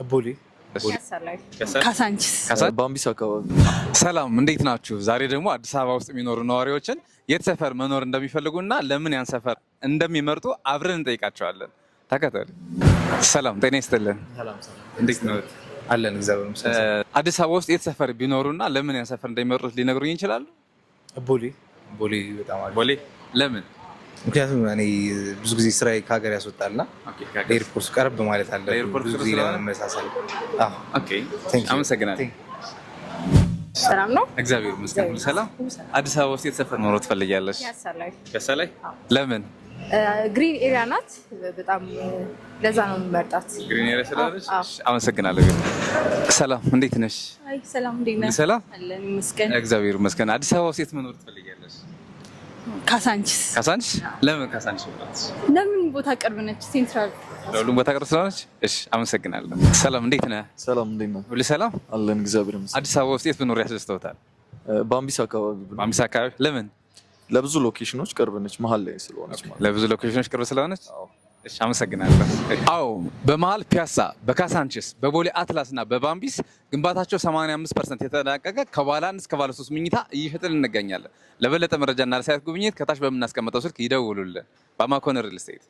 ቦሌ ካሳንቺስ ባምቢስ አካባቢ። ሰላም እንዴት ናችሁ? ዛሬ ደግሞ አዲስ አበባ ውስጥ የሚኖሩ ነዋሪዎችን የት ሰፈር መኖር እንደሚፈልጉና ለምን ያን ሰፈር እንደሚመርጡ አብረን እንጠይቃቸዋለን። ተከተሉ። ሰላም ጤና ይስጥልን። እንዴት ነው? አለን እግዚአብሔር ይመስገን። አዲስ አበባ ውስጥ የት ሰፈር ቢኖሩና ለምን ያን ሰፈር እንደሚመርጡት ሊነግሩኝ ይችላሉ? ቦሌ በጣም አሪፍ። ቦሌ ለምን? ምክንያቱም እኔ ብዙ ጊዜ ስራዬ ከሀገር ያስወጣልና ኤርፖርት ቀረብ ማለት አለ። ብዙ ጊዜ ለመመሳሰል። አመሰግናለሁ። ሰላም ነው? እግዚአብሔር ይመስገን። ሰላም። አዲስ አበባ ውስጥ የት ሰፈር መኖር ትፈልጊያለሽ? ፒያሳ ላይ። ለምን? ግሪን ኤሪያ ናት በጣም ለዛ ነው የምመርጣት። ግሪን ኤሪያ ስለሆነች። አመሰግናለሁ። ሰላም እንዴት ነሽ? አይ ሰላም እንዴት ነህ? ሰላም አለን ይመስገን። እግዚአብሔር ይመስገን። አዲስ አበባ ውስጥ የት መኖር ትፈልጊያለሽ? ካሳንቺስ። ካሳንቺስ ለምን? ካሳንቺስ ለምን ቦታ ቅርብ ነች፣ ሴንትራል ለሁሉም ቦታ ቅርብ ስለሆነች። እሺ አመሰግናለሁ። ሰላም እንዴት ነህ? ሰላም እንዴት ነህ? ሁሉ ሰላም አለን እግዚአብሔር ይመስገን። አዲስ አበባ ውስጥ የት ብኖር ያስደስተውታል? ባምቢስ አካባቢ። ባምቢስ አካባቢ ለምን? ለብዙ ሎኬሽኖች ቅርብ ነች፣ መሀል ላይ ስለሆነች ማለት። ለብዙ ሎኬሽኖች ቅርብ ስለሆነች። እሺ አመሰግናለሁ። አዎ በመሀል ፒያሳ፣ በካሳንቺስ፣ በቦሌ አትላስ እና በባምቢስ ግንባታቸው 85% የተጠናቀቀ ከባለ 1 እስከ ባለ 3 መኝታ እየሸጥን እንገኛለን። ለበለጠ መረጃና ለሳይት ጉብኝት ከታች በምናስቀምጠው ስልክ ይደውሉልን። ባማኮን ሪል ስቴት